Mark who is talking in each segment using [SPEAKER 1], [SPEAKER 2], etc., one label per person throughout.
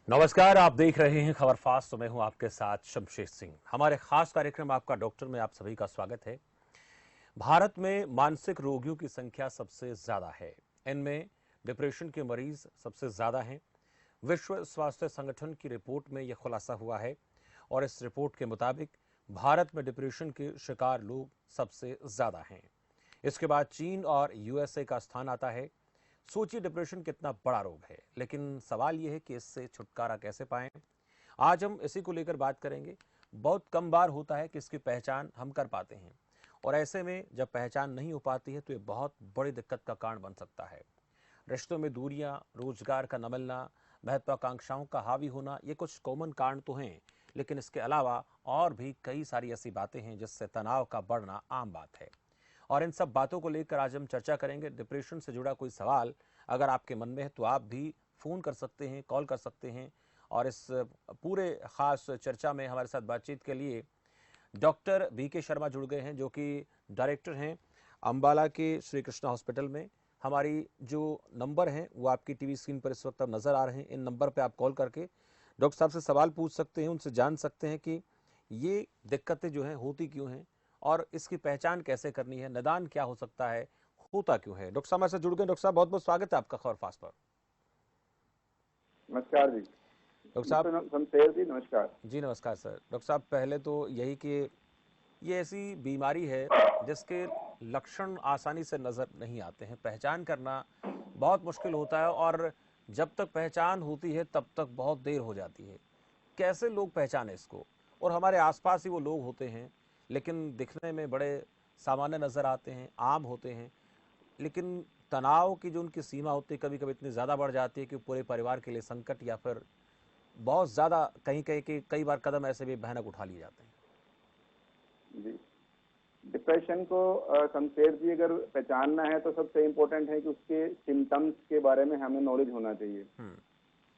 [SPEAKER 1] नमस्कार, आप देख रहे हैं खबर फास्ट। तो मैं हूं आपके साथ शमशेर सिंह। हमारे खास कार्यक्रम आपका डॉक्टर में आप सभी का स्वागत है। भारत में मानसिक रोगियों की संख्या सबसे ज्यादा है। इनमें डिप्रेशन के मरीज सबसे ज्यादा हैं। विश्व स्वास्थ्य संगठन की रिपोर्ट में यह खुलासा हुआ है और इस रिपोर्ट के मुताबिक भारत में डिप्रेशन के शिकार लोग सबसे ज्यादा हैं। इसके बाद चीन और यूएसए का स्थान आता है। सोचिए डिप्रेशन कितना बड़ा रोग है, लेकिन सवाल यह है कि इससे छुटकारा कैसे पाएं। आज हम इसी को लेकर बात करेंगे। बहुत कम बार होता है कि इसकी पहचान हम कर पाते हैं, और ऐसे में जब पहचान नहीं हो पाती है तो ये बहुत बड़ी दिक्कत का कारण बन सकता है। रिश्तों में दूरियां, रोजगार का न मिलना, महत्वाकांक्षाओं का हावी होना, ये कुछ कॉमन कारण तो हैं, लेकिन इसके अलावा और भी कई सारी ऐसी बातें हैं जिससे तनाव का बढ़ना आम बात है। और इन सब बातों को लेकर आज हम चर्चा करेंगे। डिप्रेशन से जुड़ा कोई सवाल अगर आपके मन में है तो आप भी फ़ोन कर सकते हैं, कॉल कर सकते हैं। और इस पूरे ख़ास चर्चा में हमारे साथ बातचीत के लिए डॉक्टर बीके शर्मा जुड़ गए हैं, जो कि डायरेक्टर हैं अंबाला के श्री कृष्णा हॉस्पिटल में। हमारी जो नंबर हैं वो आपकी टीवी स्क्रीन पर इस वक्त अब नज़र आ रहे हैं। इन नंबर पर आप कॉल करके डॉक्टर साहब से सवाल पूछ सकते हैं, उनसे जान सकते हैं कि ये दिक्कतें जो हैं होती क्यों हैं और इसकी पहचान कैसे करनी है, निदान क्या हो सकता है, होता क्यों है। डॉक्टर साहब हमारे साथ जुड़ गए। डॉक्टर साहब बहुत बहुत स्वागत है आपका खबर फास्ट पर।
[SPEAKER 2] नमस्कार जी।
[SPEAKER 1] डॉक्टर साहब
[SPEAKER 2] शमशेर जी नमस्कार।
[SPEAKER 1] जी नमस्कार सर। डॉक्टर साहब पहले तो यही कि ये ऐसी बीमारी है जिसके लक्षण आसानी से नज़र नहीं आते हैं। पहचान करना बहुत मुश्किल होता है, और जब तक पहचान होती है तब तक बहुत देर हो जाती है। कैसे लोग पहचाने इसको? और हमारे आसपास ही वो लोग होते हैं, लेकिन दिखने में बड़े सामान्य नज़र आते हैं, आम होते हैं, लेकिन तनाव की जो उनकी सीमा होती है कभी कभी इतनी ज़्यादा बढ़ जाती है कि पूरे परिवार के लिए संकट, या फिर बहुत ज़्यादा कहीं कहीं के कई बार कदम ऐसे भी भयानक उठा लिए जाते हैं।
[SPEAKER 2] जी, डिप्रेशन को शमशेर जी अगर पहचानना है तो सबसे इम्पोर्टेंट है कि उसके सिम्टम्स के बारे में हमें नॉलेज होना चाहिए।
[SPEAKER 1] हम्म।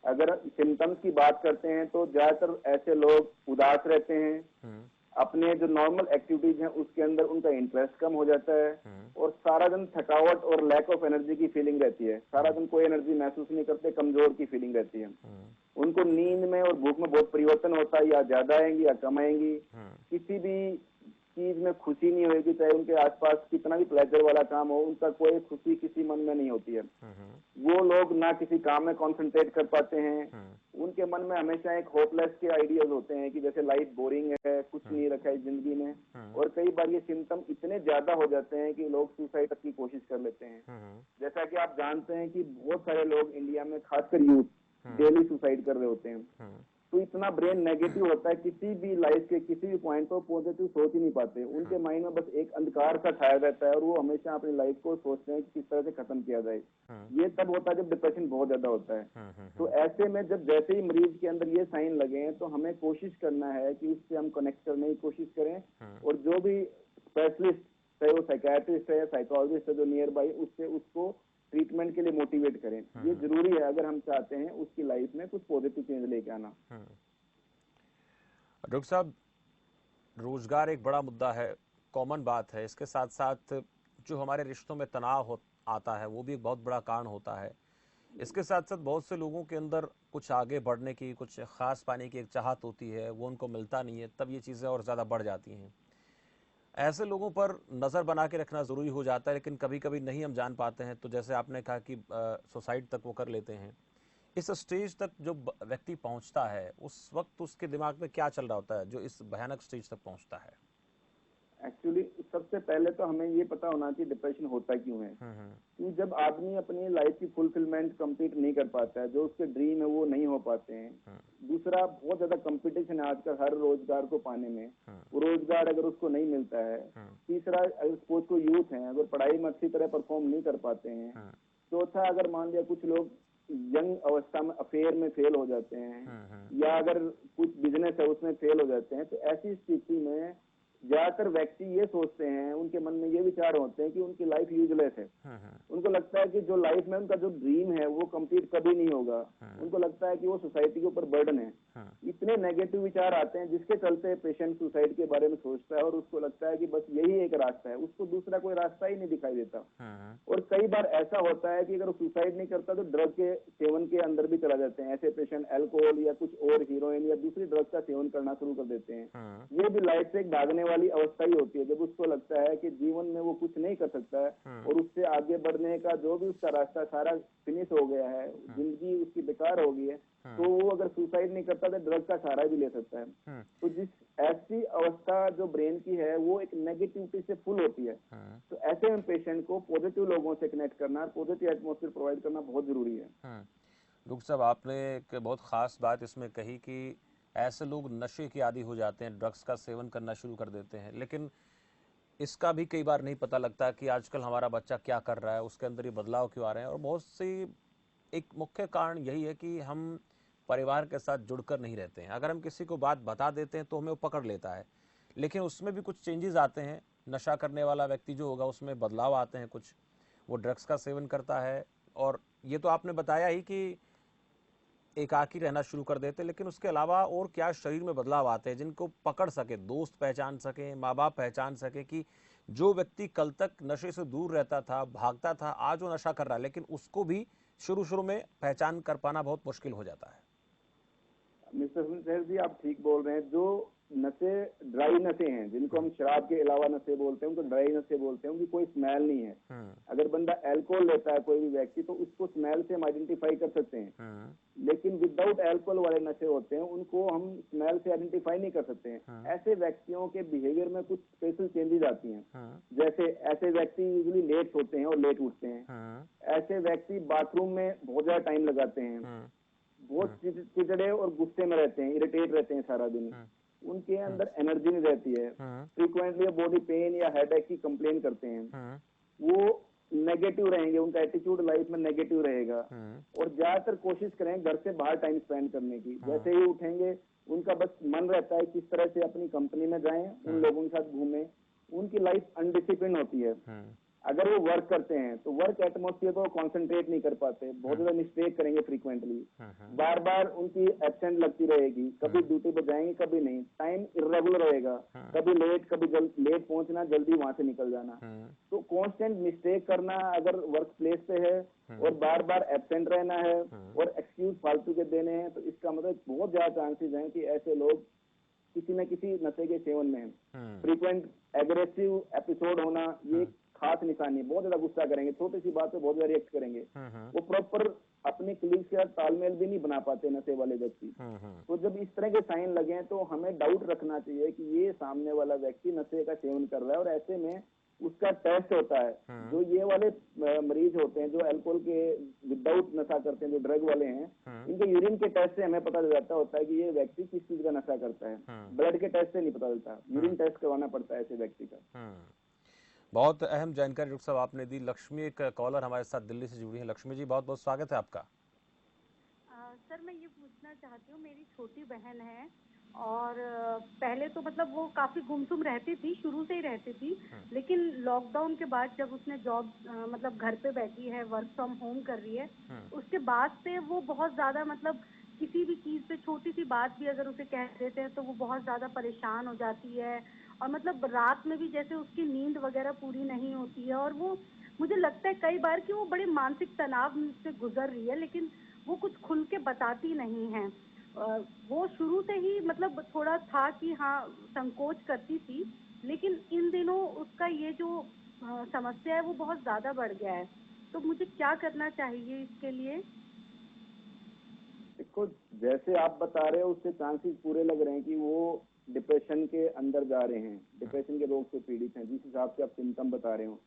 [SPEAKER 2] अगर सिम्टम्स की बात करते हैं तो ज्यादातर ऐसे लोग उदास रहते हैं,
[SPEAKER 1] हम्म।
[SPEAKER 2] अपने जो नॉर्मल एक्टिविटीज हैं उसके अंदर उनका इंटरेस्ट कम हो जाता है,
[SPEAKER 1] हम्म।
[SPEAKER 2] और सारा दिन थकावट और लैक ऑफ एनर्जी की फीलिंग रहती है। सारा
[SPEAKER 1] हम्म।
[SPEAKER 2] दिन कोई एनर्जी महसूस नहीं करते, कमजोर की फीलिंग रहती है।
[SPEAKER 1] हम्म।
[SPEAKER 2] उनको नींद में और भूख में बहुत परिवर्तन होता है, या ज्यादा आएंगी या कम आएंगी।
[SPEAKER 1] हम्म।
[SPEAKER 2] किसी भी चीज में खुशी नहीं होगी, चाहे उनके आसपास कितना भी प्लेजर वाला काम हो, उनका कोई खुशी किसी मन में नहीं होती है।
[SPEAKER 1] हम्म।
[SPEAKER 2] वो लोग ना किसी काम में कंसंट्रेट कर पाते हैं।
[SPEAKER 1] हम्म।
[SPEAKER 2] उनके मन में हमेशा एक होपलेस के आइडियाज होते हैं कि जैसे लाइफ बोरिंग है, कुछ
[SPEAKER 1] हम्म।
[SPEAKER 2] नहीं रखा है जिंदगी में।
[SPEAKER 1] हम्म।
[SPEAKER 2] और कई बार ये सिम्टम इतने ज्यादा हो जाते हैं कि लोग सुसाइड तक की कोशिश कर लेते हैं।
[SPEAKER 1] हम्म।
[SPEAKER 2] जैसा कि आप जानते हैं कि बहुत सारे लोग इंडिया में, खासकर यूथ,
[SPEAKER 1] हम्म।
[SPEAKER 2] डेली सुसाइड कर रहे होते हैं।
[SPEAKER 1] हम्म।
[SPEAKER 2] तो इतना ब्रेन नेगेटिव होता है, किसी भी लाइफ के किसी भी पॉइंट पर पॉजिटिव सोच ही नहीं पाते। उनके माइंड में बस एक अंधकार सा छाया रहता है, और वो हमेशा अपनी लाइफ को सोचते हैं कि किस तरह से खत्म किया जाए।
[SPEAKER 1] हम्म।
[SPEAKER 2] ये तब होता है जब डिप्रेशन बहुत ज्यादा होता है।
[SPEAKER 1] हम्म।
[SPEAKER 2] तो ऐसे में जब जैसे ही मरीज के अंदर ये साइन लगे हैं तो हमें कोशिश करना है कि उससे हम कनेक्ट करने की कोशिश करें, और जो भी स्पेशलिस्ट, चाहे वो साइकेट्रिस्ट है, साइकोलॉजिस्ट है जो नियर बाई, उससे उसको ट्रीटमेंट के लिए मोटिवेट करें। ये जरूरी है अगर हम चाहते हैं उसकी लाइफ में कुछ पॉजिटिव चेंज लेके आना।
[SPEAKER 1] डॉक्टर साहब, रोजगार एक बड़ा मुद्दा है, कॉमन बात है। इसके साथ साथ जो हमारे रिश्तों में तनाव हो आता है वो भी एक बहुत बड़ा कारण होता है। इसके साथ साथ बहुत से लोगों के अंदर कुछ आगे बढ़ने की, कुछ खास पाने की एक चाहत होती है, वो उनको मिलता नहीं है, तब ये चीज़ें और ज़्यादा बढ़ जाती हैं। ऐसे लोगों पर नज़र बना के रखना ज़रूरी हो जाता है, लेकिन कभी कभी नहीं हम जान पाते हैं। तो जैसे आपने कहा कि सुसाइड तक वो कर लेते हैं। इस स्टेज तक जो व्यक्ति पहुंचता है उस वक्त उसके दिमाग में क्या चल रहा होता है जो इस भयानक स्टेज तक पहुंचता है?
[SPEAKER 2] एक्चुअली सबसे पहले तो हमें ये पता होना चाहिए डिप्रेशन होता क्यों है। कि जब आदमी अपनी लाइफ की फुलफिलमेंट कंप्लीट नहीं कर पाता है, जो उसके ड्रीम है वो नहीं हो पाते हैं। दूसरा, बहुत ज्यादा कंपटीशन है आजकल हर रोजगार को पाने में, वो रोजगार अगर उसको नहीं मिलता है। तीसरा, अगर सपोज को यूथ है, अगर पढ़ाई में अच्छी तरह परफॉर्म नहीं कर पाते हैं। चौथा, अगर मान लिया कुछ लोग यंग अवस्था में अफेयर में फेल हो जाते हैं, या अगर कुछ बिजनेस है उसमें फेल हो जाते हैं, तो ऐसी स्थिति में ज्यादातर व्यक्ति ये सोचते हैं, उनके मन में ये विचार होते हैं कि उनकी लाइफ यूजलेस है। उनको लगता है कि जो लाइफ में उनका जो ड्रीम है वो कंप्लीट कभी नहीं होगा। उनको लगता है कि वो सोसाइटी के ऊपर बर्डन है। इतने नेगेटिव विचार आते हैं जिसके चलते पेशेंट सुसाइड के बारे में सोचता है और उसको लगता है कि बस यही एक रास्ता है, उसको दूसरा कोई रास्ता ही नहीं दिखाई देता। और कई बार ऐसा होता है कि अगर वो सुसाइड नहीं करता तो ड्रग के सेवन के अंदर भी चला जाते हैं। ऐसे पेशेंट अल्कोहल या कुछ और हीरोइन या दूसरी ड्रग का सेवन करना शुरू कर देते हैं। ये भी लाइफ से एक भागने वाली अवस्था ही होती है, जब उसको लगता है कि जीवन में वो कुछ नहीं कर सकता है और उससे आगे बढ़ने का जो भी उसका रास्ता सारा फिनिश हो गया है, जिंदगी उसकी बेकार हो गई है, तो वो अगर सुसाइड नहीं करता तो ड्रग का सहारा भी ले सकता है। तो जिस ऐसी अवस्था जो ब्रेन की है वो एक नेगेटिविटी से फुल होती है। तो ऐसे में पेशेंट को पॉजिटिव लोगों से कनेक्ट करना, पॉजिटिव एटमॉस्फेयर प्रोवाइड करना बहुत जरूरी है।
[SPEAKER 1] डॉक्टर साहब, आपने एक बहुत खास बात इसमें कही कि ऐसे लोग नशे के आदी हो जाते हैं, ड्रग्स का सेवन करना शुरू कर देते हैं, लेकिन इसका भी कई बार नहीं पता लगता कि आजकल हमारा बच्चा क्या कर रहा है, उसके अंदर ये बदलाव क्यों आ रहे हैं। और बहुत सी एक मुख्य कारण यही है कि हम परिवार के साथ जुड़कर नहीं रहते हैं। अगर हम किसी को बात बता देते हैं तो हमें वो पकड़ लेता है, लेकिन उसमें भी कुछ चेंजेस आते हैं। नशा करने वाला व्यक्ति जो होगा उसमें बदलाव आते हैं, कुछ वो ड्रग्स का सेवन करता है। और ये तो आपने बताया ही कि एकाकी रहना शुरू कर देते, लेकिन उसके अलावा और क्या शरीर में बदलाव आते हैं जिनको पकड़ सके, दोस्त पहचान सके, माँ बाप पहचान सके कि जो व्यक्ति कल तक नशे से दूर रहता था, भागता था, आज वो नशा कर रहा है, लेकिन उसको भी शुरू शुरू में पहचान कर पाना बहुत मुश्किल हो जाता है।
[SPEAKER 2] मिस्टर सर जी, आप ठीक बोल रहे हैं। जो नशे ड्राई नशे हैं, जिनको हम शराब के अलावा नशे बोलते हैं, उनको ड्राई नशे बोलते हैं, उनकी कोई स्मेल नहीं है। अगर बंदा अल्कोहल लेता है कोई भी व्यक्ति तो उसको स्मेल से हम आइडेंटिफाई कर सकते हैं, लेकिन विदाउट अल्कोहल वाले नशे होते हैं उनको हम स्मेल से आइडेंटिफाई नहीं कर सकते हैं। ऐसे व्यक्तियों के बिहेवियर में कुछ स्पेशल चेंजेस आती हैं। जैसे ऐसे व्यक्ति यूजुअली लेट सोते हैं और लेट उठते हैं। ऐसे व्यक्ति बाथरूम में बहुत ज्यादा टाइम लगाते हैं, बहुत चिड़चिड़े और गुस्से में रहते हैं, इरिटेट रहते हैं सारा दिन, उनके अंदर एनर्जी नहीं रहती है, फ्रीक्वेंटली बॉडी पेन या हेडेक की कंप्लेन करते हैं, वो नेगेटिव रहेंगे, उनका एटीट्यूड लाइफ में नेगेटिव रहेगा और ज्यादातर कोशिश करें घर से बाहर टाइम स्पेंड करने की। जैसे ही उठेंगे उनका बस मन रहता है किस तरह से अपनी कंपनी में जाएं, उन लोगों के साथ घूमें। उनकी लाइफ अनडिसिप्लिन होती है। अगर वो वर्क करते हैं तो वर्क एटमोस्फियर को कंसंट्रेट नहीं कर पाते, बहुत ज्यादा मिस्टेक करेंगे फ्रीक्वेंटली, बार बार उनकी एब्सेंट लगती रहेगी, कभी ड्यूटी पर जाएंगे कभी नहीं, टाइम इरेगुलर रहेगा, कभी लेट कभी लेट पहुंचना, जल्दी वहां से निकल जाना। तो कांस्टेंट मिस्टेक करना अगर वर्क प्लेस पे है और बार बार एब्सेंट रहना है और एक्सक्यूज फालतू के देने हैं, तो इसका मतलब बहुत ज्यादा चांसेस हैं कि ऐसे लोग किसी न किसी नशे के सेवन में है। फ्रीक्वेंट एग्रेसिव एपिसोड होना ये खास निशानी, बहुत ज्यादा गुस्सा करेंगे, छोटी सी बात पे बहुत ज्यादा रिएक्ट करेंगे, वो प्रॉपर अपने कलीग्स के साथ तालमेल भी नहीं बना पाते नशे वाले व्यक्ति। तो जब इस तरह के साइन लगे तो हमें डाउट रखना चाहिए कि ये सामने वाला व्यक्ति नशे का सेवन कर रहा है, और ऐसे में उसका टेस्ट होता है। जो ये वाले मरीज होते हैं जो अल्कोहल के विदाउट नशा करते हैं, जो ड्रग वाले हैं, इनके यूरिन के टेस्ट से हमें पता चल जाता होता है कि ये व्यक्ति किस चीज का नशा करता है। ब्लड के टेस्ट से नहीं पता चलता, यूरिन टेस्ट करवाना पड़ता है ऐसे व्यक्ति का।
[SPEAKER 1] बहुत अहम जानकारी डॉक्टर साहब आपने दी। लक्ष्मी एक कॉलर हमारे साथ दिल्ली से जुड़ी है। लक्ष्मी जी, बहुत बहुत स्वागत है आपका।
[SPEAKER 3] सर, मैं ये पूछना चाहती हूँ, मेरी छोटी बहन है और पहले तो मतलब वो काफी गुमसुम रहती थी, शुरू से ही रहती थी, लेकिन लॉकडाउन के बाद जब उसने जॉब मतलब घर पे बैठी है, वर्क फ्रॉम होम कर रही है, उसके बाद से वो बहुत ज्यादा मतलब किसी भी चीज पे छोटी सी बात भी अगर उसे कह देते हैं तो वो बहुत ज्यादा परेशान हो जाती है, और मतलब रात में भी जैसे उसकी नींद वगैरह पूरी नहीं होती है, और वो मुझे लगता है कई बार कि वो बड़े मानसिक तनाव से गुजर रही है, लेकिन वो कुछ खुल के बताती नहीं है। वो शुरू से ही मतलब थोड़ा था कि हाँ संकोच करती थी, लेकिन इन दिनों उसका ये जो समस्या है वो बहुत ज्यादा बढ़ गया है। तो मुझे क्या करना चाहिए इसके लिए?
[SPEAKER 2] देखो, जैसे आप बता रहे हो उससे चांसेस पूरे लग रहे हैं कि वो डिप्रेशन के अंदर जा रहे हैं, डिप्रेशन के रोग से पीड़ित हैं, जिस हिसाब से आप सिम्टम बता रहे हो।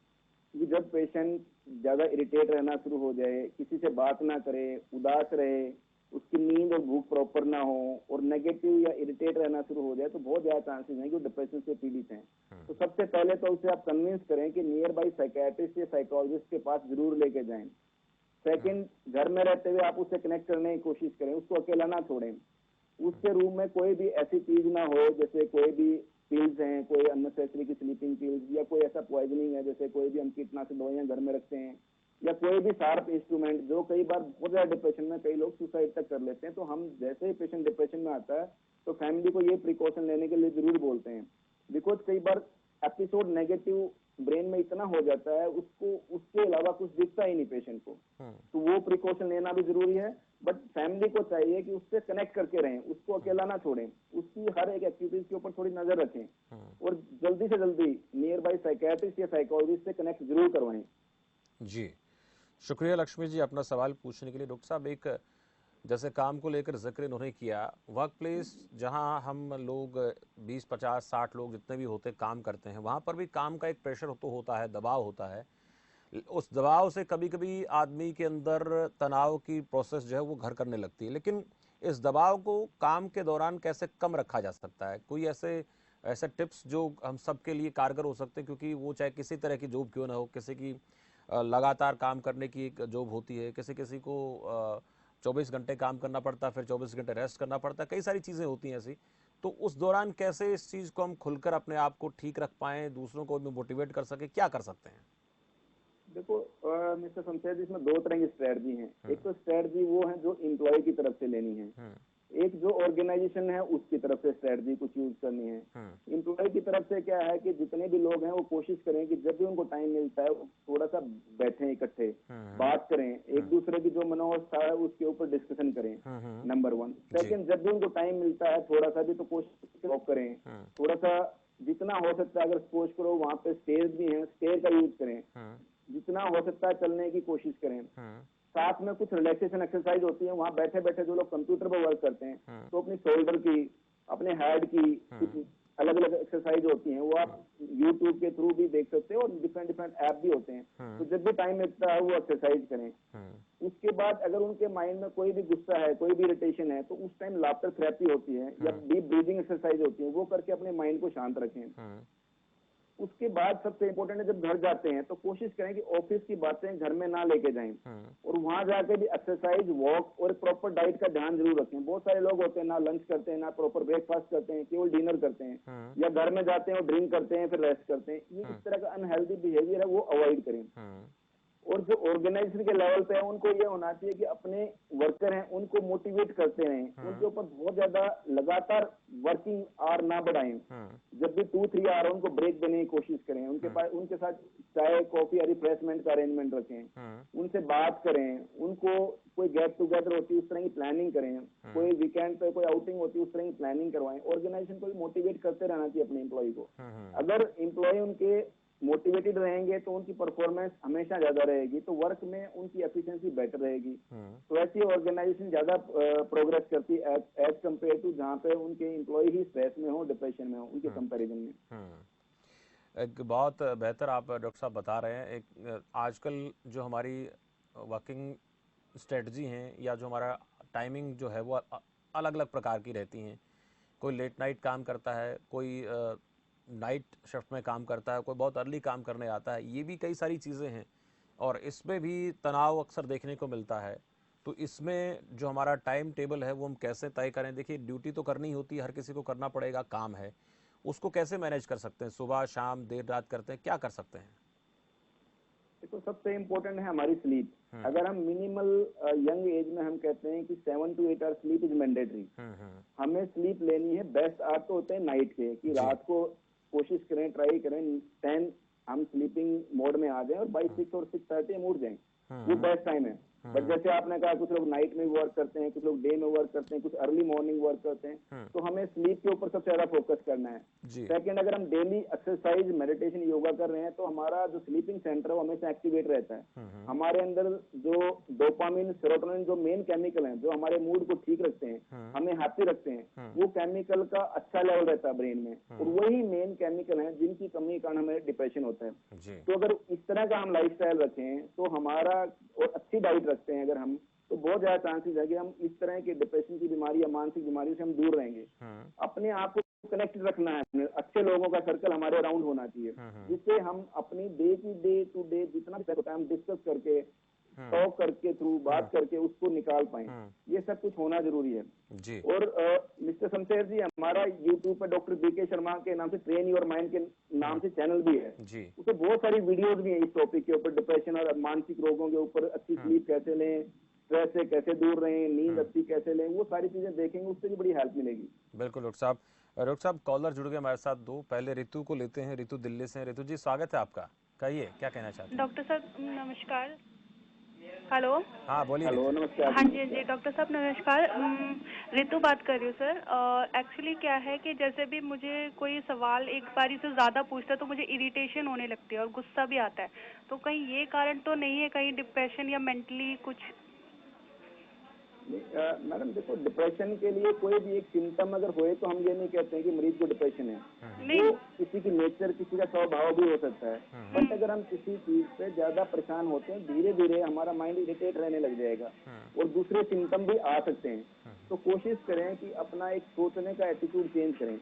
[SPEAKER 2] कि जब पेशेंट ज्यादा इरिटेट रहना शुरू हो जाए, किसी से बात ना करे, उदास रहे, उसकी नींद और भूख प्रॉपर ना हो और नेगेटिव या इरिटेट रहना शुरू हो जाए, तो बहुत ज्यादा चांसेस हैं कि वो डिप्रेशन से पीड़ित हैं। तो सबसे पहले तो उसे आप कन्विंस करें कि नियर बाई साइकियाट्रिस्ट या साइकोलॉजिस्ट के पास जरूर लेके जाएं। सेकंड, घर में रहते हुए आप उससे कनेक्ट करने की कोशिश करें, उसको अकेला ना छोड़ें। उसके रूम में कोई भी ऐसी चीज ना हो, जैसे कोई भी पिल्स हैं, कोई अननेसेसरी की स्लीपिंग पिल्स, या कोई ऐसा पॉइजनिंग है जैसे कोई भी हम कीटनाशक दवाइयां घर में रखते हैं, या कोई भी शार्प इंस्ट्रूमेंट, जो कई बार बहुत ज्यादा डिप्रेशन में कई लोग सुसाइड तक कर लेते हैं। तो हम जैसे ही पेशेंट डिप्रेशन में आता है तो फैमिली को ये प्रिकॉशन लेने के लिए जरूर बोलते हैं, बिकॉज कई बार एपिसोड नेगेटिव ब्रेन में इतना हो जाता है, उसको उसके अलावा कुछ दिखता ही नहीं पेशेंट को, तो वो प्रिकॉशन लेना भी जरूरी है। बट फैमिली को चाहिए कि उससे कनेक्ट करके रहें, उसको अकेला ना छोड़ें, उसकी हर एक एक्टिविटीज के ऊपर थोड़ी नजर रखें, और जल्दी से जल्दी नियर बाय साइकियाट्रिस्ट या साइकोलॉजिस्ट से कनेक्ट जरूर करवाएं।
[SPEAKER 1] जी, शुक्रिया लक्ष्मी जी अपना सवाल पूछने के लिए। डॉक्टर साहब, एक जैसे काम को लेकर जिक्र इन्होंने किया, वर्क प्लेस जहाँ हम लोग 20, 50, 60 लोग जितने भी होते काम करते हैं, वहाँ पर भी काम का एक प्रेशर तो होता है, दबाव होता है। उस दबाव से कभी कभी आदमी के अंदर तनाव की प्रोसेस जो है वो घर करने लगती है। लेकिन इस दबाव को काम के दौरान कैसे कम रखा जा सकता है? कोई ऐसे ऐसे टिप्स जो हम सबके लिए कारगर हो सकते हैं, क्योंकि वो चाहे किसी तरह की जॉब क्यों ना हो, किसी की लगातार काम करने की एक जॉब होती है, किसी किसी को 24 घंटे काम करना पड़ता है, फिर 24 घंटे रेस्ट करना पड़ता है, कई सारी चीज़ें होती हैं ऐसी। तो उस दौरान कैसे इस चीज़ को हम खुलकर अपने आप को ठीक रख पाएँ, दूसरों को भी मोटिवेट कर सके, क्या कर सकते हैं?
[SPEAKER 2] देखो मिस्टर शमशेर जी, इसमें दो तरह की स्ट्रेटजी हैं। एक तो स्ट्रेटजी वो है जो एम्प्लॉय की तरफ से लेनी है, एक जो ऑर्गेनाइजेशन है उसकी तरफ से स्ट्रेटजी कुछ यूज करनी है। एम्प्लॉय की तरफ से क्या है कि जितने भी लोग हैं वो कोशिश करें कि जब भी उनको टाइम मिलता है वो थोड़ा सा बैठें इकट्ठे, बात करें, एक दूसरे की जो मनोवस्था है उसके ऊपर डिस्कशन करें, नंबर 1। सेकंड, जब भी उनको टाइम मिलता है थोड़ा सा भी तो कोशिश वॉक करें, थोड़ा सा जितना हो सकता है, अगर सपोज करो वहाँ पे स्टेज भी है, स्टेज का यूज करें, जितना हो सकता है चलने की कोशिश करें। साथ में कुछ रिलैक्सेशन एक्सरसाइज होती है, वहां बैठे बैठे जो लोग कंप्यूटर पर वर्क करते हैं तो अपनी शोल्डर की, अपने हेड की कुछ अलग अलग एक्सरसाइज होती हैं, वो आप यूट्यूब के थ्रू भी देख सकते हो, और डिफरेंट डिफरेंट ऐप भी होते हैं। तो जब भी टाइम मिलता है वो एक्सरसाइज करें। उसके बाद अगर उनके माइंड में कोई भी गुस्सा है, कोई भी इरिटेशन है, तो उस टाइम लाफ्टर थेरेपी होती है या डीप ब्रीदिंग एक्सरसाइज होती है, वो करके अपने माइंड को शांत रखें। उसके बाद सबसे इम्पोर्टेंट है, जब घर जाते हैं तो कोशिश करें कि ऑफिस की बातें घर में ना लेके जाएं, और वहां जाके भी एक्सरसाइज, वॉक और प्रॉपर डाइट का ध्यान जरूर रखें। बहुत सारे लोग होते हैं ना लंच करते हैं, ना प्रॉपर ब्रेकफास्ट करते हैं, केवल डिनर करते हैं, या घर में जाते हैं और ड्रिंक करते हैं फिर रेस्ट करते हैं। ये इस तरह का अनहेल्दी बिहेवियर है, वो अवॉइड करें। और जो ऑर्गेनाइजेशन के लेवल पे है उनको ये होना चाहिए कि अपने वर्कर हैं उनको मोटिवेट करते रहें, उनके ऊपर बहुत ज्यादा लगातार वर्किंग आवर ना बढ़ाएं। जब भी 2-3 आवर उनको ब्रेक देने की कोशिश करें, उनके पास उनके साथ चाय, कॉफी या रिफ्रेशमेंट का अरेंजमेंट रखें, उनसे बात करें, उनको कोई गेट टुगेदर होती है उस तरह की प्लानिंग करें, कोई वीकेंड पे कोई आउटिंग होती है उस तरह की प्लानिंग करवाएं। ऑर्गेनाइजेशन को भी मोटिवेट करते रहना चाहिए अपने एम्प्लॉय को। अगर एम्प्लॉय उनके मोटिवेटेड रहेंगे तो उनकी परफॉर्मेंस हमेशा ज्यादा रहेगी, तो वर्क में उनकी एफिशिएंसी बेटर रहेगी। तो ऐसी ऑर्गेनाइजेशन ज्यादा प्रोग्रेस करती है एज कम्पेयर टू जहाँ पे उनके एम्प्लॉय ही स्ट्रेस में हो, डिप्रेशन में हो, उनके कंपैरिजन में।
[SPEAKER 1] एक बहुत बेहतर आप डॉक्टर साहब बता रहे हैं। एक आजकल जो हमारी वर्किंग स्ट्रेटजी हैं या जो हमारा टाइमिंग जो है वो अलग अलग प्रकार की रहती हैं। कोई लेट नाइट काम करता है, कोई नाइट शिफ्ट में काम करता है, कोई बहुत अर्ली काम करने आता है। ये भी कई सारी चीज़ें हैं और इसमें भी तनाव अक्सर देखने को मिलता है। तो इसमें जो हमारा टाइम टेबल है वो हम कैसे तय करें? देखिए, ड्यूटी तो करनी होती है, हर किसी को करना पड़ेगा, काम है, उसको कैसे मैनेज कर सकते हैं? सुबह शाम देर रात करते हैं, क्या कर सकते हैं?
[SPEAKER 2] देखो, सबसे इम्पोर्टेंट है हमारी स्लीप। अगर हम मिनिमल यंग एज में हम कहते हैं कि 7 to 8 hour sleep is mandatory. हमें स्लीप लेनी है। बेस्ट आवर तो होते हैं नाइट के, कि रात को कोशिश करें, ट्राई करें 10 हम स्लीपिंग मोड में आ जाएं और बाई 6 और 6:30 हम उठ जाएं, वो बेस्ट टाइम है। बट जैसे आपने कहा कुछ लोग नाइट में वर्क करते हैं, कुछ लोग डे में वर्क करते हैं, कुछ अर्ली मॉर्निंग वर्क करते हैं, तो हमें स्लीप के ऊपर सबसे ज्यादा फोकस करना है। सेकंड, अगर हम डेली एक्सरसाइज, मेडिटेशन, योगा कर रहे हैं तो हमारा जो स्लीपिंग सेंटर है वो हमेशा एक्टिवेट रहता है। हमारे अंदर जो डोपामिन, सेरोटोनिन जो मेन केमिकल हैं, जो हमारे मूड को ठीक रखते हैं, हमें हैप्पी रखते हैं, वो केमिकल का अच्छा लेवल रहता है ब्रेन में, और वही मेन केमिकल है जिनकी कमी के कारण हमें डिप्रेशन होता है। तो अगर इस तरह का हम लाइफस्टाइल रखें तो हमारा, और अच्छी डाइट रखते हैं अगर हम, तो बहुत ज्यादा चांसेस है कि हम इस तरह के डिप्रेशन की बीमारी या मानसिक बीमारी से हम दूर रहेंगे। अपने आप को कनेक्टेड रखना है, अच्छे लोगों का सर्कल हमारे अराउंड होना चाहिए, जिससे हम अपनी डे टू डे जितना भी होता है हम डिस्कस करके टॉक करके थ्रू बात करके उसको निकाल पाए, ये सब कुछ होना जरूरी है
[SPEAKER 1] जी।
[SPEAKER 2] और मिस्टर शमशेर जी, हमारा यूट्यूब पे डॉक्टर बीके शर्मा के नाम से ट्रेन योर माइंड के नाम से चैनल भी है
[SPEAKER 1] जी।
[SPEAKER 2] उसमें बहुत सारी वीडियोस भी हैं इस टॉपिक के ऊपर, डिप्रेशन और मानसिक रोगों के ऊपर, अच्छी स्लीप कैसे लें, स्ट्रेस से कैसे दूर रहें, नींद अच्छी कैसे लें, वो सारी चीजें देखेंगे, उससे भी बड़ी हेल्प मिलेगी।
[SPEAKER 1] बिल्कुल डॉक्टर साहब कॉलर जुड़ गए हमारे साथ दो, पहले रितु को लेते हैं। रितु दिल्ली से। रितु जी स्वागत है आपका, कहिए क्या कहना चाहते हैं?
[SPEAKER 4] डॉक्टर साहब नमस्कार। हेलो।
[SPEAKER 1] हाँ बोलिए।
[SPEAKER 2] हेलो नमस्कार।
[SPEAKER 4] हाँ जी जी डॉक्टर साहब नमस्कार। रितु बात कर रही हूँ सर। एक्चुअली क्या है कि जैसे भी मुझे कोई सवाल एक बारी से ज़्यादा पूछता है तो मुझे इरिटेशन होने लगती है और गुस्सा भी आता है, तो कहीं ये कारण तो नहीं है, कहीं डिप्रेशन या मेंटली कुछ?
[SPEAKER 2] मैडम देखो, डिप्रेशन के लिए कोई भी एक सिम्टम अगर होए तो हम ये नहीं कहते हैं कि मरीज को डिप्रेशन है, वो किसी की नेचर, किसी का स्वभाव भी हो सकता है। बट अगर हम किसी चीज से ज्यादा परेशान होते हैं, धीरे धीरे हमारा माइंड इरिटेट रहने लग जाएगा और दूसरे सिम्टम भी आ सकते हैं। तो कोशिश करें कि अपना एक सोचने का एटीट्यूड चेंज करें।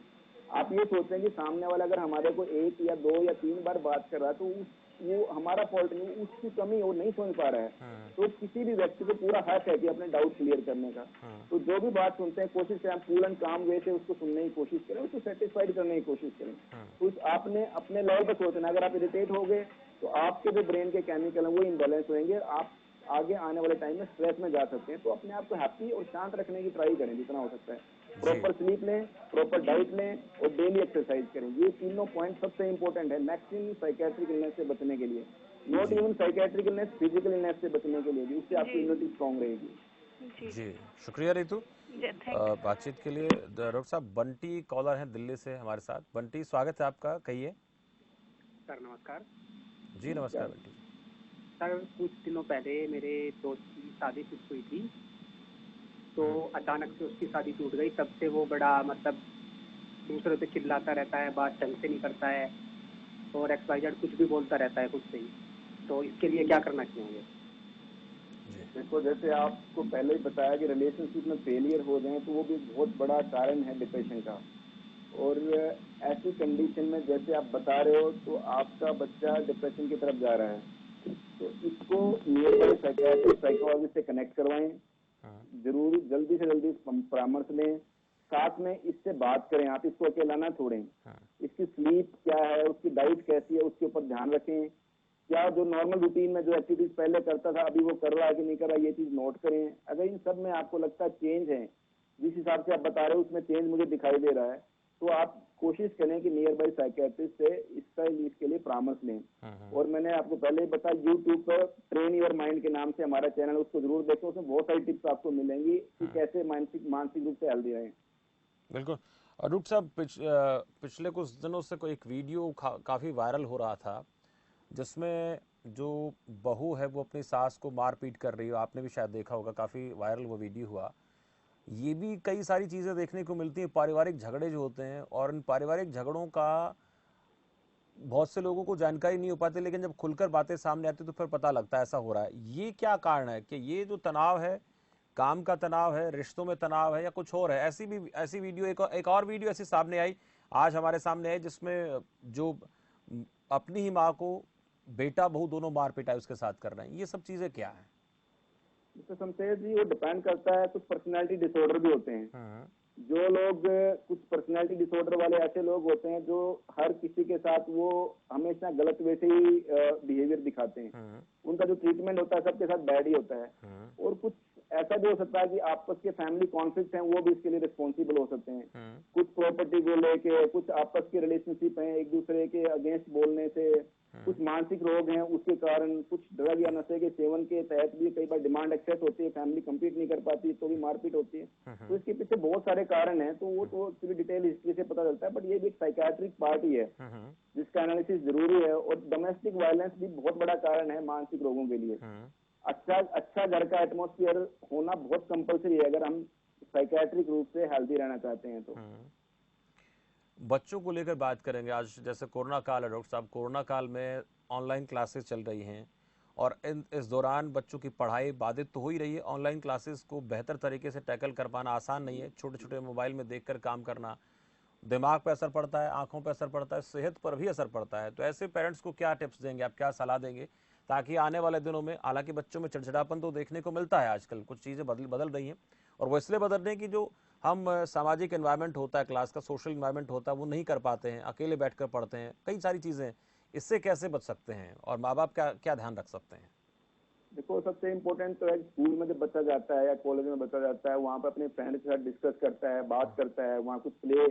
[SPEAKER 2] आप ये सोचें कि सामने वाला अगर हमारे को 1 या 2 या 3 बार बात कर रहा है तो वो हमारा फॉल्ट नहीं, उसकी कमी वो नहीं समझ पा रहा है, तो किसी भी व्यक्ति को पूरा हक है कि अपने डाउट क्लियर करने का। तो जो भी बात सुनते हैं कोशिश करें पूल एंड काम वे से उसको सुनने की कोशिश करें, उसको सेटिस्फाइड करने की कोशिश करें। तो आपने अपने लेवल पर सोचना, अगर आप इरिटेट हो गए तो आपके जो ब्रेन के केमिकल हैं वो इम्बेलेंस होंगे, आप आगे आने वाले टाइम में स्ट्रेस में जा सकते हैं। तो अपने आप को हैप्पी और शांत रखने की ट्राई करें जितना हो सकता है। प्रॉपर स्लीप लें, प्रॉपर डाइट लें और डेली एक्सरसाइज करें। ये तीनों पॉइंट सबसे इंपॉर्टेंट है मैक्सिमम साइकेट्रिक इलनेस से बचने के लिए, not even psychiatric illness, physical illness से बचने के लिए भी, उससे आपकी इम्यूनिटी स्ट्रॉन्ग रहेगी।
[SPEAKER 1] जी शुक्रिया रितु बातचीत के लिए। डॉक्टर साहब बंटी कॉलर हैं दिल्ली से हमारे साथ। बंटी स्वागत है आपका, कहिए।
[SPEAKER 5] सर नमस्कार।
[SPEAKER 1] जी नमस्कार बंटी।
[SPEAKER 5] सर कुछ दिनों पहले मेरे दोस्त की शादी फिक्स हुई थी, तो अचानक से उसकी शादी टूट गई। तब से वो बड़ा मतलब दूसरे पे चिल्लाता रहता है, बात ढंग से नहीं करता है और XYZ कुछ भी बोलता रहता है खुद से ही। तो इसके लिए क्या करना चाहिए?
[SPEAKER 2] देखो, जैसे आपको पहले ही बताया कि रिलेशनशिप में फेलियर हो जाए तो वो भी बहुत बड़ा कारण है डिप्रेशन का। और ऐसी कंडीशन में जैसे आप बता रहे हो तो आपका बच्चा डिप्रेशन की तरफ जा रहा है, तो इसको नियर बाय साइकियाट्रिस्ट साइकोलॉजिस्ट से कनेक्ट करवाएं, जरूर जल्दी से जल्दी परामर्श लें, साथ में इससे बात करें, आप इसको अकेला ना छोड़ें। इसकी स्लीप क्या है, उसकी डाइट कैसी है, उसके ऊपर ध्यान रखें। क्या जो नॉर्मल रूटीन में जो एक्टिविटीज पहले करता था अभी वो कर रहा है कि नहीं कर रहा है, ये चीज नोट करें। अगर इन सब में आपको लगता है चेंज है, जिस हिसाब से आप बता रहे हो उसमें चेंज मुझे दिखाई दे रहा है, तो आप कोशिश करें कि नियर बाई साइकियाट्रिस्ट से इसके लिए परामर्श लें। और मैंने आपको पहले ही बताया, यूट्यूब पर ट्रेन योर माइंड के नाम से हमारा चैनल, उसको जरूर देखें, उसमें बहुत सारी टिप्स आपको मिलेंगी कि कैसे मानसिक रूप से हेल्दी रहें।
[SPEAKER 1] बिल्कुल। रूप साहब पिछले कुछ दिनों से कोई एक वीडियो काफी वायरल हो रहा था जिसमें जो बहू है वो अपनी सास को मार पीट कर रही है, आपने भी शायद देखा होगा, काफी वायरल वो वीडियो हुआ। ये भी कई सारी चीजें देखने को मिलती हैं, पारिवारिक झगड़े जो होते हैं, और इन पारिवारिक झगड़ों का बहुत से लोगों को जानकारी नहीं हो पाती, लेकिन जब खुलकर बातें सामने आती तो फिर पता लगता है ऐसा हो रहा है। ये क्या कारण है कि ये जो तनाव है, काम का तनाव है, रिश्तों में तनाव है, या कुछ और है? ऐसी वीडियो एक और वीडियो ऐसी सामने आई, आज हमारे सामने है, जिसमें जो अपनी ही माँ को बेटा बहू दोनों मार पिटाई उसके साथ कर रहे हैं। ये सब चीजें क्या है?
[SPEAKER 2] मिस्टर शमशेर जी, वो डिपेंड करता है, कुछ पर्सनैलिटी डिसऑर्डर भी होते हैं। जो लोग कुछ पर्सनैलिटी डिसऑर्डर वाले ऐसे लोग होते हैं जो हर किसी के साथ वो हमेशा गलत वे से ही बिहेवियर दिखाते हैं, उनका जो ट्रीटमेंट होता है सबके साथ बैड ही होता है। और कुछ ऐसा भी हो सकता है कि आपस के फैमिली कॉन्फ्लिक्ट हैं, वो भी इसके लिए रिस्पॉन्सिबल हो सकते हैं। कुछ प्रॉपर्टी को लेके, कुछ आपस के रिलेशनशिप हैं एक दूसरे के अगेंस्ट बोलने से, कुछ मानसिक रोग हैं उसके कारण, कुछ ड्रग या नशे के सेवन के तहत भी कई बार डिमांड एक्सेस होती है, फैमिली कंप्लीट नहीं कर पाती तो भी मारपीट होती है। तो इसके पीछे बहुत सारे कारण हैं, तो वो तो पूरी डिटेल हिस्ट्री से पता चलता है, बट ये भी एक साइकियाट्रिक पार्ट ही है जिसका एनालिसिस जरूरी है। और डोमेस्टिक वायलेंस भी बहुत बड़ा कारण है मानसिक रोगों के लिए। अच्छा घर का एटमोस्फियर होना बहुत कंपलसरी है अगर हम साइकियाट्रिक रूप से हेल्दी रहना चाहते हैं। तो
[SPEAKER 1] बच्चों को लेकर बात करेंगे। आज जैसे कोरोना काल है डॉक्टर साहब, कोरोना काल में ऑनलाइन क्लासेस चल रही हैं, और इस दौरान बच्चों की पढ़ाई बाधित तो हो ही रही है। ऑनलाइन क्लासेस को बेहतर तरीके से टैकल कर पाना आसान नहीं है। छोटे छोटे मोबाइल में देखकर काम करना, दिमाग पर असर पड़ता है, आंखों पर असर पड़ता है, सेहत पर भी असर पड़ता है। तो ऐसे पेरेंट्स को क्या टिप्स देंगे आप, क्या सलाह देंगे ताकि आने वाले दिनों में, हालांकि बच्चों में चिड़चिड़ापन तो देखने को मिलता है आजकल, कुछ चीज़ें बदल रही हैं, और वो इसलिए बदल रही हैं कि जो हम सामाजिक एनवायरनमेंट होता है, क्लास का सोशल एनवायरनमेंट होता है, वो नहीं कर पाते हैं, अकेले बैठकर पढ़ते हैं, कई सारी चीज़ें। इससे कैसे बच सकते हैं और माँ बाप क्या क्या ध्यान रख सकते हैं?
[SPEAKER 2] देखो, सबसे इम्पोर्टेंट तो है स्कूल में जब बच्चा जाता है या कॉलेज में बच्चा जाता है, वहाँ पर अपने फ्रेंड के साथ डिस्कस करता है, बात करता है, वहाँ कुछ प्ले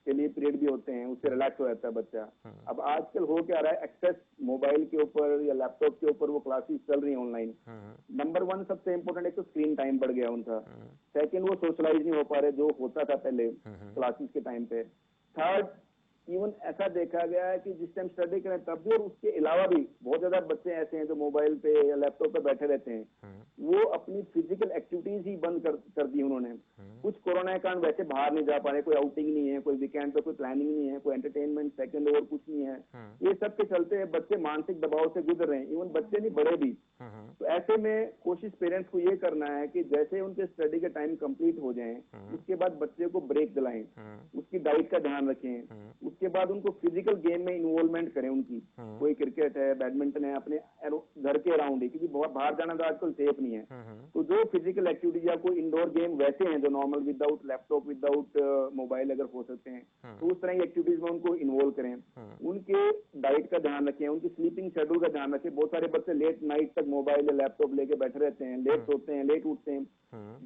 [SPEAKER 2] के लिए पीरियड भी होते हैं, उससे रिलैक्स हो जाता है बच्चा। अब आजकल हो क्या रहा है, एक्सेस मोबाइल के ऊपर या लैपटॉप के ऊपर वो क्लासेस चल रही है ऑनलाइन। नंबर 1 सबसे इम्पोर्टेंट एक तो स्क्रीन टाइम बढ़ गया उनका। सेकंड, वो सोशलाइज नहीं हो पा रहे जो होता था पहले क्लासेस के टाइम पे। थर्ड, इवन ऐसा देखा गया है कि जिस टाइम स्टडी करें तब भी और उसके अलावा भी बहुत ज्यादा बच्चे ऐसे हैं जो मोबाइल पे या लैपटॉप पे बैठे रहते हैं, वो अपनी फिजिकल एक्टिविटीज ही बंद कर दी उन्होंने। कुछ कोरोना के कारण वैसे बाहर नहीं जा पा रहे, कोई आउटिंग नहीं है, कोई वीकेंड पे कोई प्लानिंग नहीं है, कोई एंटरटेनमेंट सेकंड और कुछ नहीं है। ये सब के चलते बच्चे मानसिक दबाव से गुजर रहे हैं, इवन बच्चे नहीं बड़े भी। तो ऐसे में कोशिश पेरेंट्स को ये करना है कि जैसे उनके स्टडी के टाइम कंप्लीट हो जाएं, उसके बाद बच्चे को ब्रेक दिलाएं, उसकी डाइट का ध्यान रखें, उसके बाद उनको फिजिकल गेम में इन्वॉल्वमेंट करें उनकी। कोई क्रिकेट है, बैडमिंटन है, अपने घर के अराउंड ही, क्योंकि बहुत बाहर जाना तो आजकल सेफ नहीं है। तो जो फिजिकल एक्टिविटीज या कोई इंडोर गेम वैसे हैं जो normal without laptop without mobile अगर हो सकते हैं, तो उस तरह की एक्टिविटीज में उनको इन्वॉल्व करें। उनके डाइट का ध्यान रखें, उनकी स्लीपिंग शेड्यूल का ध्यान रखें। बहुत सारे बच्चे लेट नाइट तक मोबाइल या लैपटॉप लेके बैठे रहते हैं, लेट सोते हैं, लेट उठते हैं।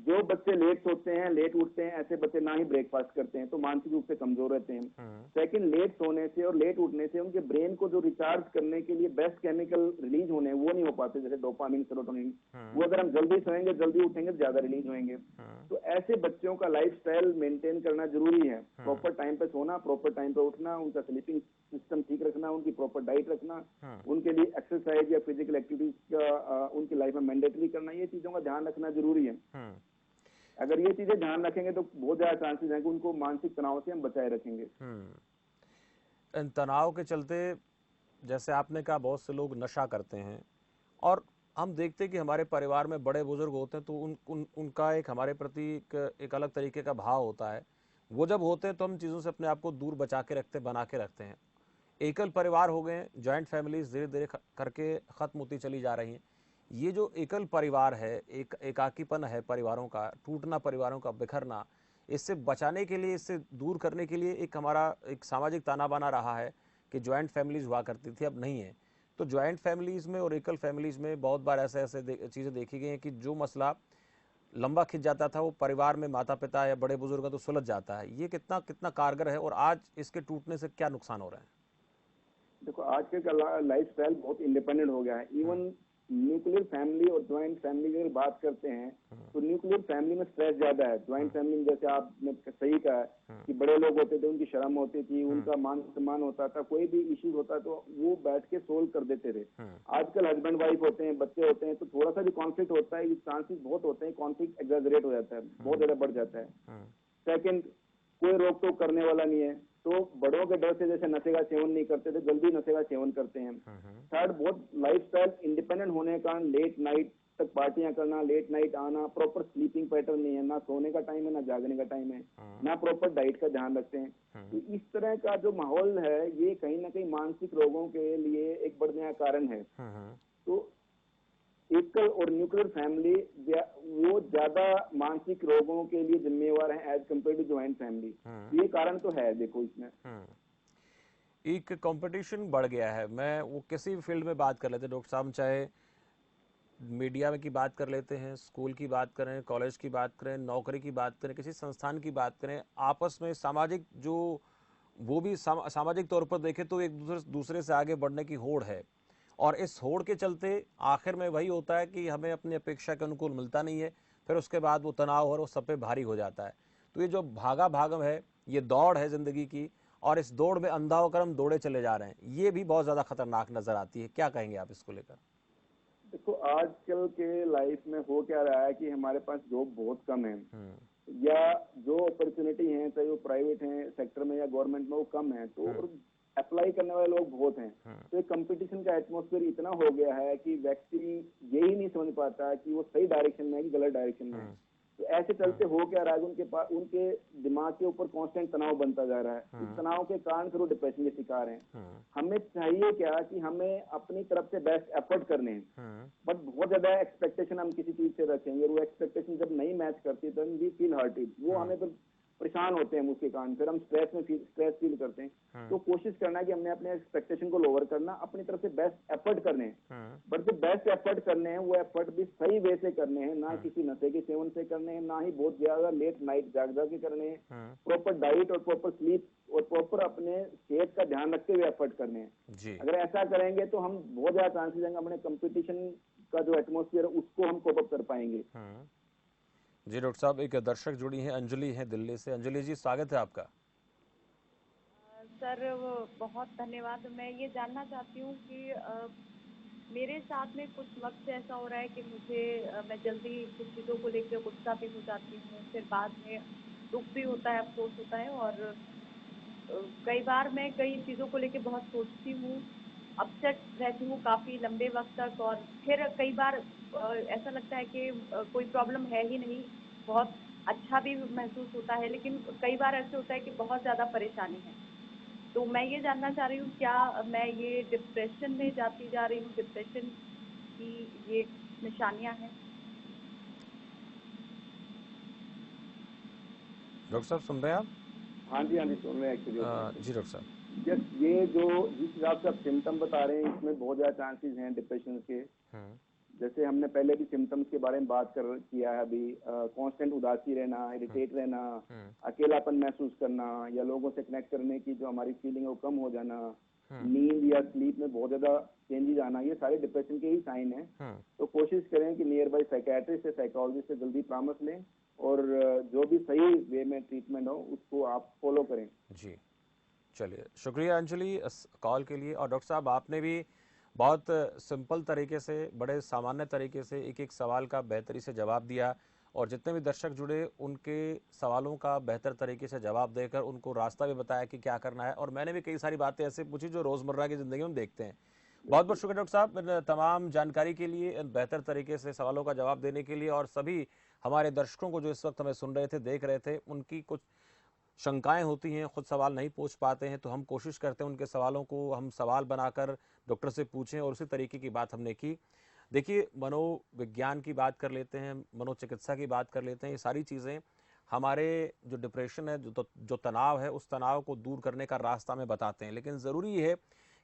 [SPEAKER 2] जो बच्चे लेट सोते हैं, लेट उठते हैं, ऐसे बच्चे ना ही ब्रेकफास्ट करते हैं तो मानसिक रूप से कमजोर रहते हैं। सेकंड, लेट सोने से और लेट उठने से उनके ब्रेन को जो रिचार्ज करने के लिए बेस्ट केमिकल रिलीज होने हैं वो नहीं हो पाते, जैसे डोपामिन, सेरोटोनिन। वो अगर हम जल्दी सोएंगे, जल्दी उठेंगे तो ज्यादा रिलीज होंगे। तो ऐसे बच्चों का लाइफस्टाइल मेंटेन करना जरूरी है। प्रॉपर टाइम पे सोना, प्रॉपर टाइम पे उठना, उनका स्लीपिंग सिस्टम ठीक रखना, उनकी प्रॉपर डाइट रखना, उनके लिए एक्सरसाइज या फिजिकल एक्टिविटीज का उनकी लाइफ में मैंडेटरी करना, ये चीजों का ध्यान रखना जरूरी है। अगर ये चीजें ध्यान रखेंगे तो बहुत ज्यादा चांसेस हैं कि उनको मानसिक तनाव से हम बचाए रखेंगे।
[SPEAKER 1] इन तनाव के चलते, जैसे आपने कहा, बहुत से लोग नशा करते हैं, और हम देखते हैं कि हमारे परिवार में बड़े बुजुर्ग होते हैं तो उनका एक हमारे प्रति एक अलग तरीके का भाव होता है। वो जब होते हैं तो हम चीज़ों से अपने आप को दूर बचा के रखते, बना के रखते हैं। एकल परिवार हो गए, जॉइंट फैमिलीज धीरे धीरे करके ख़त्म होती चली जा रही हैं। ये जो एकल परिवार है, एक एकाकीपन है परिवारों का, टूटना, परिवारों का बिखरना, इससे बचाने के लिए, इससे दूर करने के लिए एक हमारा एक सामाजिक ताना बाना रहा है कि जॉइंट फैमिलीज हुआ करती थी, अब नहीं है। तो जॉइंट फैमिलीज में और एकल फैमिलीज में बहुत बार ऐसे चीज़ें देखी गई हैं कि जो मसला लंबा खिंच जाता था वो परिवार में माता पिता या बड़े बुजुर्ग तो सुलझ जाता है। ये कितना कितना कारगर है और आज इसके टूटने से क्या नुकसान हो रहे हैं?
[SPEAKER 2] देखो, आज के लाइफ स्टाइल बहुत इंडिपेंडेंट हो गया है। इवन न्यूक्लियर फैमिली और ज्वाइंट फैमिली की अगर बात करते हैं तो न्यूक्लियर फैमिली में स्ट्रेस ज्यादा है। ज्वाइंट फैमिली में जैसे आपने सही कहा कि बड़े लोग होते थे, उनकी शर्म होती थी, उनका मान सम्मान होता था, कोई भी इश्यूज होता तो वो बैठ के सोल्व कर देते थे। आजकल हस्बैंड वाइफ होते हैं, बच्चे होते हैं, तो थोड़ा सा भी कॉन्फ्लिक्ट होता है, चांसेस बहुत होते हैं कॉन्फ्लिक्ट एग्जैजरेट हो जाता है, बहुत ज्यादा बढ़ जाता है। सेकंड, कोई रोक टोक करने वाला नहीं है, तो बड़ों के डर से जैसे नशे का सेवन नहीं करते थे, जल्दी नशे का सेवन करते हैं। थर्ड, बहुत लाइफस्टाइल इंडिपेंडेंट होने का लेट नाइट तक पार्टियां करना, लेट नाइट आना, प्रॉपर स्लीपिंग पैटर्न नहीं है, ना सोने का टाइम है ना जागने का टाइम है, ना प्रॉपर डाइट का ध्यान रखते हैं। तो इस तरह का जो माहौल है ये कहीं ना कहीं मानसिक रोगों के लिए एक बड़ा नया कारण है। तो एकल और न्यूक्लियर फैमिली वो ज्यादा मानसिक रोगों के लिए जिम्मेवार है as compared to joint family. ये कारण तो है। देखो, इसमें
[SPEAKER 1] एक कंपटीशन बढ़ गया है। मैं वो किसी भी फील्ड में बात कर लेते हैं डॉक्टर साहब, चाहे मीडिया में की बात कर लेते हैं, स्कूल की बात करें, कॉलेज की बात करें, नौकरी की बात करें, किसी संस्थान की बात करें, आपस में सामाजिक जो वो भी सामाजिक तौर पर देखें तो एक दूसरे से आगे बढ़ने की होड़ है। और इस होड़ के चलते आखिर में वही होता है कि हमें अपनी अपेक्षा के अनुकूल मिलता नहीं है, फिर उसके बाद वो तनाव और वो सब पे भारी हो जाता है। तो ये जो भागा भागम है, ये दौड़ है ज़िंदगी की, और इस दौड़ में अंधा होकर हम दौड़े चले जा रहे हैं, ये भी बहुत ज़्यादा खतरनाक नज़र आती है। क्या कहेंगे आप इसको लेकर?
[SPEAKER 2] देखो, आजकल के लाइफ में हो क्या रहा है कि हमारे पास जॉब बहुत कम है, या जो अपॉर्चुनिटी है चाहे वो प्राइवेट है सेक्टर में या गवर्नमेंट में, वो कम है। तो अप्लाई करने वाले लोग बहुत हैं। तो एक कंपटीशन का एटमॉस्फेयर इतना हो गया है कि व्यक्ति यही नहीं समझ पाता कि वो सही डायरेक्शन में है कि गलत डायरेक्शन में है। तो ऐसे चलते हो क्या रहा है, उनके पास उनके दिमाग के ऊपर कांस्टेंट तनाव बनता जा रहा है। इस तनाव के कारण फिर वो डिप्रेशन के शिकार हैं। हमें चाहिए क्या कि हमें अपनी तरफ से बेस्ट एफर्ट करने हैं, बट बहुत ज्यादा एक्सपेक्टेशन हम किसी चीज से रखेंगे, वो एक्सपेक्टेशन जब नहीं मैच करती तो वी फील हर्टेड, वो हमें फिर परेशान होते हैं उसके कारण, फिर हम स्ट्रेस फील करते हैं। तो कोशिश करना है कि हमने अपने एक्सपेक्टेशन को लोअर करना, अपनी तरफ से बेस्ट एफर्ट करने हैं। बट जो बेस्ट एफर्ट करने हैं वो एफर्ट भी सही वे से करने हैं, ना किसी नशे के सेवन से करने हैं, ना ही बहुत ज्यादा लेट नाइट जाग के करने हैं। प्रॉपर डाइट और प्रॉपर स्लीप और प्रॉपर अपने सेहत का ध्यान रखते हुए एफर्ट करने हैं। अगर ऐसा करेंगे तो हम बहुत ज्यादा चांसेस हैं अपने कंपटीशन का जो एटमोसफियर है उसको हम कोप अप कर पाएंगे।
[SPEAKER 1] जी डॉक्टर साहब, एक दर्शक जुड़ी हैं, अंजलि हैं दिल्ली से। अंजलि जी, स्वागत है आपका।
[SPEAKER 6] सर बहुत धन्यवाद। मैं ये जानना चाहती हूँ कि मेरे साथ में कुछ वक्त से ऐसा हो रहा है कि मैं जल्दी कुछ चीज़ों को लेकर गुस्सा भी हो जाती हूँ, फिर बाद में दुख भी होता है, अफसोस होता है, और कई बार मैं कई चीज़ों को लेकर बहुत सोचती हूँ, अपसेट रहती हूँ काफ़ी लंबे वक्त तक, और फिर कई बार ऐसा लगता है कि कोई प्रॉब्लम है ही नहीं, बहुत अच्छा भी महसूस होता है, लेकिन कई बार ऐसे होता है कि बहुत ज़्यादा परेशानी है। तो मैं ये जानना चाह रही हूँ, क्या मैं ये डिप्रेशन में जाती जा रही हूँ, डिप्रेशन की ये निशानियाँ हैं?
[SPEAKER 1] डॉक्टर साहब सुन रहे हैं आप?
[SPEAKER 2] हाँ जी सुन रहे हैं एक्चुअली।
[SPEAKER 1] जी डॉक्टर साहब।
[SPEAKER 2] यस, ये जो जिस हिसाब से आप सिम्टम बता रहे हैं इसमें बहुत ज्यादा चांसेस हैं डिप्रेशन के। जैसे हमने पहले भी सिम्टम्स के बारे में बात किया है अभी, कांस्टेंट उदासी रहना, इरिटेट रहना, अकेलापन महसूस करना, या लोगों से कनेक्ट करने की जो हमारी फीलिंग है वो कम हो जाना, नींद या स्लीप में बहुत ज्यादा चेंजेस आना, ये सारे डिप्रेशन के ही साइन हैं। तो कोशिश करें कि नियर बाई साइकेट्रिस्ट या साइकोलॉजिस्ट से जल्दी परामर्श लें, और जो भी सही वे में ट्रीटमेंट हो उसको आप फॉलो करें।
[SPEAKER 1] जी, चलिए, शुक्रिया अंजलि इस कॉल के लिए। और डॉक्टर साहब, आपने भी बहुत सिंपल तरीके से, बड़े सामान्य तरीके से एक एक सवाल का बेहतरी से जवाब दिया, और जितने भी दर्शक जुड़े उनके सवालों का बेहतर तरीके से जवाब देकर उनको रास्ता भी बताया कि क्या करना है। और मैंने भी कई सारी बातें ऐसे पूछी जो रोज़मर्रा की ज़िंदगी में देखते हैं। बहुत बहुत शुक्रिया डॉक्टर साहब तमाम जानकारी के लिए, बेहतर तरीके से सवालों का जवाब देने के लिए। और सभी हमारे दर्शकों को जो इस वक्त हमें सुन रहे थे, देख रहे थे, उनकी कुछ शंकाएं होती हैं, खुद सवाल नहीं पूछ पाते हैं, तो हम कोशिश करते हैं उनके सवालों को हम सवाल बनाकर डॉक्टर से पूछें, और उसी तरीके की बात हमने की। देखिए, मनोविज्ञान की बात कर लेते हैं, मनोचिकित्सा की बात कर लेते हैं, ये सारी चीज़ें हमारे जो डिप्रेशन है, जो तनाव है, उस तनाव को दूर करने का रास्ता हमें बताते हैं। लेकिन ज़रूरी है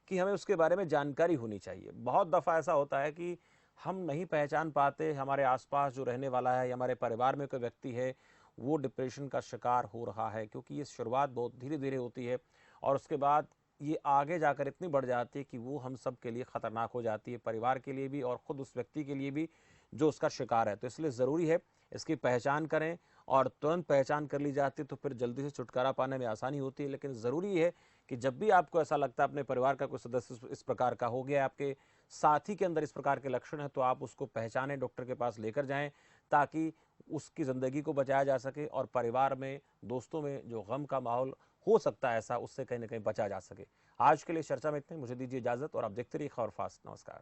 [SPEAKER 1] कि हमें उसके बारे में जानकारी होनी चाहिए। बहुत दफ़ा ऐसा होता है कि हम नहीं पहचान पाते हमारे आसपास जो रहने वाला है या हमारे परिवार में कोई व्यक्ति है वो डिप्रेशन का शिकार हो रहा है, क्योंकि ये शुरुआत बहुत धीरे धीरे होती है और उसके बाद ये आगे जाकर इतनी बढ़ जाती है कि वो हम सब के लिए ख़तरनाक हो जाती है, परिवार के लिए भी और ख़ुद उस व्यक्ति के लिए भी जो उसका शिकार है। तो इसलिए ज़रूरी है इसकी पहचान करें, और तुरंत पहचान कर ली जाती है तो फिर जल्दी से छुटकारा पाने में आसानी होती है। लेकिन ज़रूरी है कि जब भी आपको ऐसा लगता है अपने परिवार का कोई सदस्य इस प्रकार का हो गया, आपके साथी के अंदर इस प्रकार के लक्षण हैं, तो आप उसको पहचानें, डॉक्टर के पास लेकर जाएं, ताकि उसकी ज़िंदगी को बचाया जा सके और परिवार में, दोस्तों में जो गम का माहौल हो सकता है ऐसा, उससे कहीं ना कहीं बचा जा सके। आज के लिए चर्चा में इतने, मुझे दीजिए इजाज़त और आप देखते रहिए खबर फास्ट। नमस्कार।